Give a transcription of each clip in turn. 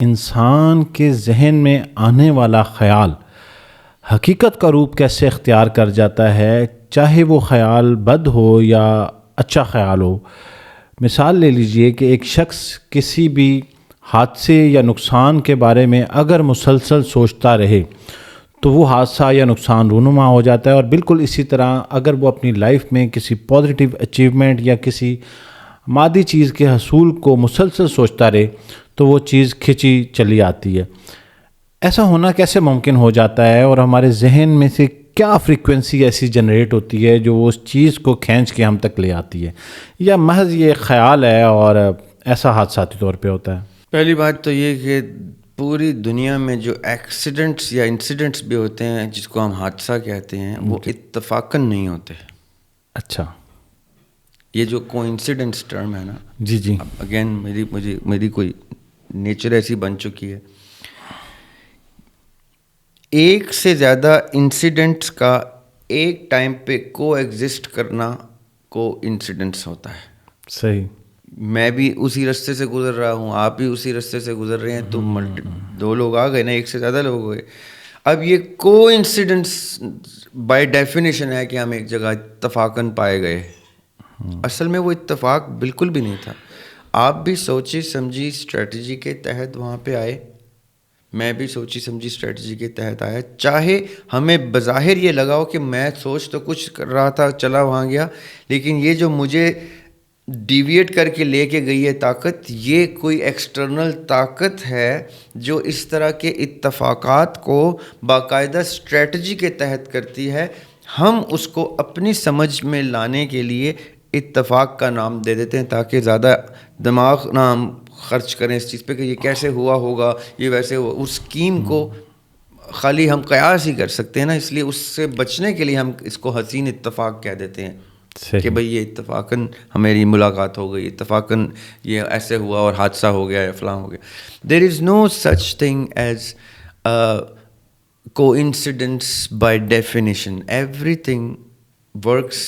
انسان کے ذہن میں آنے والا خیال حقیقت کا روپ کیسے اختیار کر جاتا ہے، چاہے وہ خیال بد ہو یا اچھا خیال ہو۔ مثال لے لیجئے کہ ایک شخص کسی بھی حادثے یا نقصان کے بارے میں اگر مسلسل سوچتا رہے تو وہ حادثہ یا نقصان رونما ہو جاتا ہے، اور بالکل اسی طرح اگر وہ اپنی لائف میں کسی پازیٹیو اچیومنٹ یا کسی مادی چیز کے حصول کو مسلسل سوچتا رہے تو وہ چیز کھنچی چلی آتی ہے۔ ایسا ہونا کیسے ممکن ہو جاتا ہے، اور ہمارے ذہن میں سے کیا فریکوینسی ایسی جنریٹ ہوتی ہے جو اس چیز کو کھینچ کے ہم تک لے آتی ہے، یا محض یہ خیال ہے اور ایسا حادثاتی طور پہ ہوتا ہے؟ پہلی بات تو یہ کہ پوری دنیا میں جو ایکسیڈنٹس یا انسیڈنٹس بھی ہوتے ہیں جس کو ہم حادثہ کہتے ہیں وہ اتفاقاً نہیں ہوتے۔ اچھا، یہ جو کوئنسیڈنس ٹرم ہے نا، جی اگین میری کوئی نیچر ایسی بن چکی ہے، ایک سے زیادہ انسیڈنٹس کا ایک ٹائم پہ کو ایگزسٹ کرنا کو انسیڈنٹس ہوتا ہے۔ صحیح، میں بھی اسی رستے سے گزر رہا ہوں، آپ بھی اسی رستے سے گزر رہے ہیں، تو دو لوگ آ گئے نا، ایک سے زیادہ لوگ ہوئے۔ اب یہ کو انسیڈنس بائی ڈیفینیشن ہے کہ ہم ایک جگہ اتفاقاً پائے گئے، اصل میں وہ اتفاق بالکل بھی نہیں تھا۔ آپ بھی سوچی سمجھی اسٹریٹجی کے تحت وہاں پہ آئے، میں بھی سوچی سمجھی اسٹریٹجی کے تحت آیا، چاہے ہمیں بظاہر یہ لگا ہو کہ میں سوچ تو کچھ کر رہا تھا، چلا وہاں گیا، لیکن یہ جو مجھے ڈیویٹ کر کے لے کے گئی ہے طاقت، یہ کوئی ایکسٹرنل طاقت ہے جو اس طرح کے اتفاقات کو باقاعدہ اسٹریٹجی کے تحت کرتی ہے۔ ہم اس کو اپنی سمجھ میں لانے کے لیے اتفاق کا نام دے دیتے ہیں تاکہ زیادہ دماغ نہ ہم خرچ کریں اس چیز پہ کہ یہ کیسے ہوا ہوگا، یہ ویسے ہوا۔ اس اسکیم کو خالی ہم قیاس ہی کر سکتے ہیں نا، اس لیے اس سے بچنے کے لیے ہم اس کو حسین اتفاق کہہ دیتے ہیں کہ بھئی یہ اتفاقاً ہماری ملاقات ہو گئی، اتفاقاً یہ ایسے ہوا اور حادثہ ہو گیا یا فلاں ہو گیا۔ There is no such thing as coincidence by definition. Everything works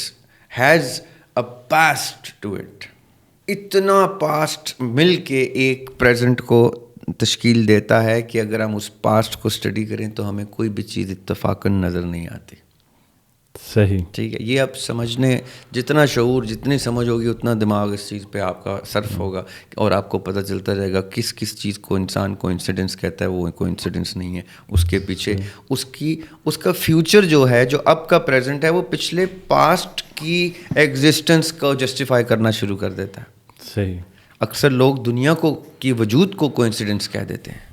has a past to it. اتنا پاسٹ مل کے ایک پریزنٹ کو تشکیل دیتا ہے کہ اگر ہم اس پاسٹ کو اسٹڈی کریں تو ہمیں کوئی بھی چیز اتفاقاً نظر نہیں آتی۔ صحیح، ٹھیک ہے، یہ آپ سمجھنے جتنا شعور جتنی سمجھ ہوگی اتنا دماغ اس چیز پہ آپ کا صرف ہوگا، اور آپ کو پتہ چلتا رہے گا کس کس چیز کو انسان کو انسیڈنس کہتا ہے، وہ کوئی انسیڈنس نہیں ہے، اس کے پیچھے اس کا فیوچر جو ہے، جو اب کا پریزنٹ ہے، وہ پچھلے پاسٹ کی ایگزسٹنس کو جسٹیفائی کرنا شروع کر دیتا ہے۔ صحیح، اکثر لوگ دنیا کی وجود کو کوئنسیڈنس کہہ دیتے ہیں۔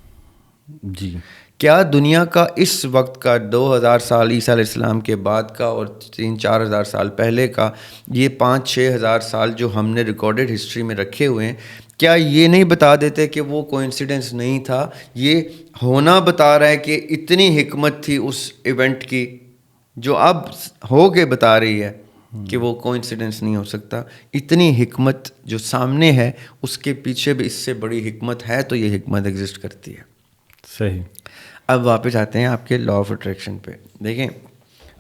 جی، کیا دنیا کا اس وقت کا 2000 سال عیسیٰ علیہ السلام کے بعد کا اور 3-4 ہزار سال پہلے کا، یہ 5-6 ہزار سال جو ہم نے ریکارڈڈ ہسٹری میں رکھے ہوئے ہیں، کیا یہ نہیں بتا دیتے کہ وہ کوئنسیڈنس نہیں تھا؟ یہ ہونا بتا رہا ہے کہ اتنی حکمت تھی اس ایونٹ کی جو اب ہو کے بتا رہی ہے کہ وہ کوئنسیڈنس نہیں ہو سکتا۔ اتنی حکمت جو سامنے ہے اس کے پیچھے بھی اس سے بڑی حکمت ہے، تو یہ حکمت ایگزسٹ کرتی ہے۔ صحیح۔ اب واپس آتے ہیں آپ کے لا آف اٹریکشن پہ۔ دیکھیں،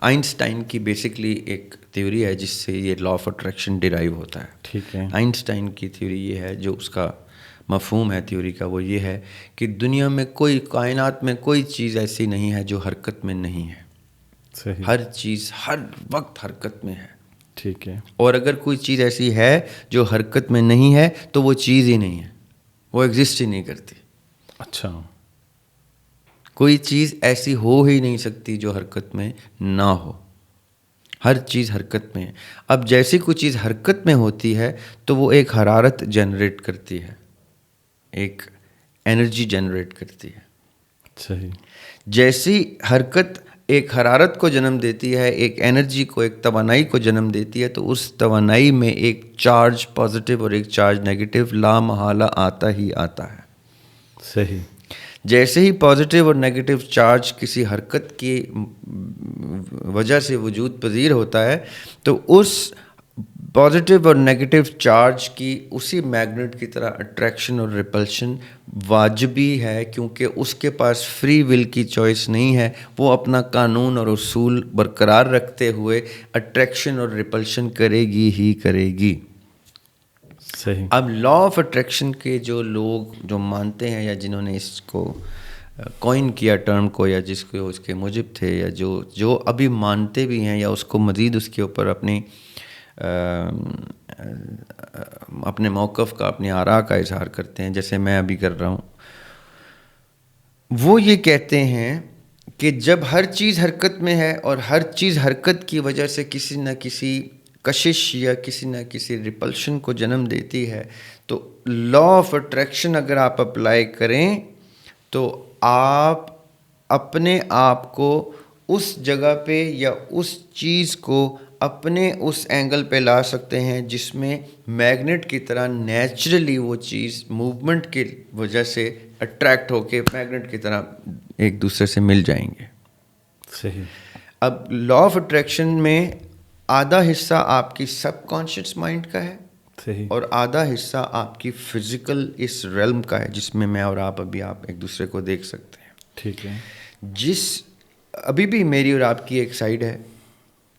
آئنسٹائن کی بیسکلی ایک تھیوری ہے جس سے یہ لا آف اٹریکشن ڈیرائیو ہوتا ہے۔ ٹھیک ہے، آئنسٹائن کی تھیوری یہ ہے، جو اس کا مفہوم ہے تھیوری کا، وہ یہ ہے کہ دنیا میں کوئی، کائنات میں کوئی چیز ایسی نہیں ہے جو حرکت میں نہیں ہے۔ صحیح، ہر چیز ہر وقت حرکت میں ہے، ٹھیک ہے، اور اگر کوئی چیز ایسی ہے جو حرکت میں نہیں ہے تو وہ چیز ہی نہیں ہے، وہ ایگزسٹ ہی نہیں کرتی۔ اچھا، کوئی چیز ایسی ہو ہی نہیں سکتی جو حرکت میں نہ ہو، ہر چیز حرکت میں ہے۔ اب جیسی کوئی چیز حرکت میں ہوتی ہے تو وہ ایک حرارت جنریٹ کرتی ہے، ایک انرجی جنریٹ کرتی ہے۔ صحیح، جیسی حرکت ایک حرارت کو جنم دیتی ہے، ایک انرجی کو، ایک توانائی کو جنم دیتی ہے، تو اس توانائی میں ایک چارج پازیٹیو اور ایک چارج نیگیٹو لا محالہ آتا ہی آتا ہے۔ صحیح، جیسے ہی پازیٹیو اور نیگیٹو چارج کسی حرکت کی وجہ سے وجود پذیر ہوتا ہے تو اس پازیٹیو اور نیگیٹو چارج کی اسی میگنیٹ کی طرح اٹریکشن اور ریپلشن واجبی ہے، کیونکہ اس کے پاس فری ول کی چوائس نہیں ہے۔ وہ اپنا قانون اور اصول برقرار رکھتے ہوئے اٹریکشن اور ریپلشن کرے گی ہی کرے گی۔ صحیح. اب لا آف اٹریکشن کے جو لوگ جو مانتے ہیں یا جنہوں نے اس کو کوائن کیا ٹرم کو، یا جس کو اس کے موجب تھے، یا جو ابھی مانتے بھی ہیں یا اس کو مزید اس کے اوپر اپنے موقف کا، اپنی آراء کا اظہار کرتے ہیں، جیسے میں ابھی کر رہا ہوں، وہ یہ کہتے ہیں کہ جب ہر چیز حرکت میں ہے اور ہر چیز حرکت کی وجہ سے کسی نہ کسی کشش یا کسی نہ کسی ریپلشن کو جنم دیتی ہے، تو لا آف اٹریکشن اگر آپ اپلائی کریں تو آپ اپنے آپ کو اس جگہ پہ یا اس چیز کو اپنے اس اینگل پہ لا سکتے ہیں جس میں میگنیٹ کی طرح نیچرلی وہ چیز موومنٹ کی وجہ سے اٹریکٹ ہو کے میگنیٹ کی طرح ایک دوسرے سے مل جائیں گے. صحیح. اب لا آف اٹریکشن میں آدھا حصہ آپ کی سب کانشیس مائنڈ کا ہے، صحیح. اور آدھا حصہ آپ کی فزیکل اس ریلم کا ہے جس میں اور آپ ایک دوسرے کو دیکھ سکتے ہیں. ٹھیک ہے. جس ابھی بھی میری اور آپ کی ایک سائڈ ہے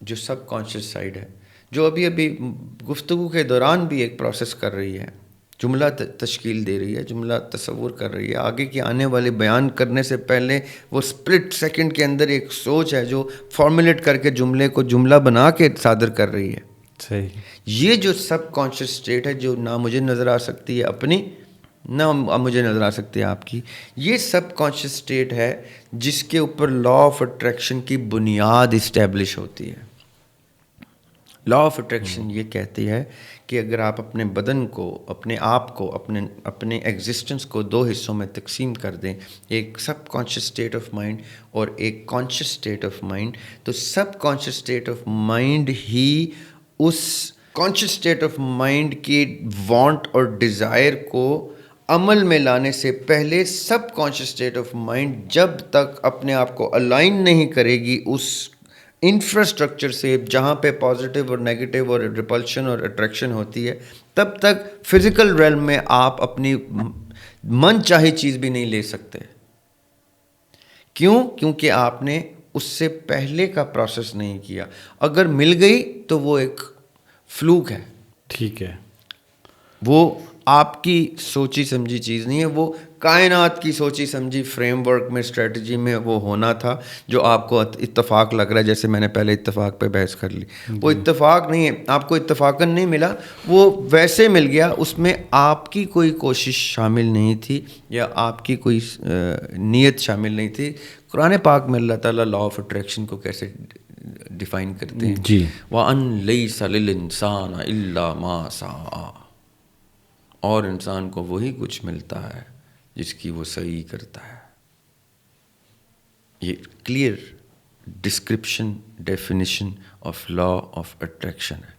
جو سب کانشیس سائڈ ہے، جو ابھی گفتگو کے دوران بھی ایک پروسیس کر رہی ہے، جملہ تشکیل دے رہی ہے، جملہ تصور کر رہی ہے، آگے کے آنے والے بیان کرنے سے پہلے وہ سپلٹ سیکنڈ کے اندر ایک سوچ ہے جو فارمولیٹ کر کے جملے کو جملہ بنا کے صادر کر رہی ہے. صحیح. یہ جو سب کانشیس اسٹیٹ ہے، جو نہ مجھے نظر آ سکتی ہے اپنی، نہ مجھے نظر آ سکتی ہے آپ کی، یہ سب کانشیس اسٹیٹ ہے جس کے اوپر لا آف اٹریکشن کی بنیاد اسٹیبلش ہوتی ہے. لا آف اٹریکشن یہ کہتی ہے کہ اگر آپ اپنے بدن کو، اپنے آپ کو، اپنے ایگزسٹنس کو دو حصوں میں تقسیم کر دیں، ایک subconscious state of mind اور ایک کانشیس اسٹیٹ آف مائنڈ، تو subconscious state of mind ہی اس کانشیس اسٹیٹ آف مائنڈ کی وانٹ اور ڈیزائر کو عمل میں لانے سے پہلے subconscious state of mind جب تک اپنے آپ کو الائن نہیں کرے گی اس انفراسٹرکچر سے جہاں پہ پازیٹیو اور نیگیٹو اور ریپلشن اور اٹریکشن ہوتی ہے، تب تک فزیکل ریلم میں آپ اپنی من چاہی چیز بھی نہیں لے سکتے. کیونکہ آپ نے اس سے پہلے کا پروسیس نہیں کیا. اگر مل گئی تو وہ ایک فلوک ہے. ٹھیک ہے. وہ آپ کی سوچی سمجھی چیز نہیں ہے، وہ کائنات کی سوچی سمجھی فریم ورک میں، اسٹریٹجی میں وہ ہونا تھا جو آپ کو اتفاق لگ رہا ہے. جیسے میں نے پہلے اتفاق پہ بحث کر لی، وہ اتفاق نہیں ہے، آپ کو اتفاقاً نہیں ملا، وہ ویسے مل گیا، اس میں آپ کی کوئی کوشش شامل نہیں تھی یا آپ کی کوئی نیت شامل نہیں تھی. قرآن پاک میں اللہ تعالیٰ لا آف اٹریکشن کو کیسے ڈیفائن کرتے ہیں؟ جی. وَأَن لَيْسَ لِلْإِنسَانَ إِلَّا مَا سَعَىٰ، اور انسان کو وہی کچھ ملتا ہے جس کی وہ سعی کرتا ہے. یہ clear description, definition of law of attraction ہے.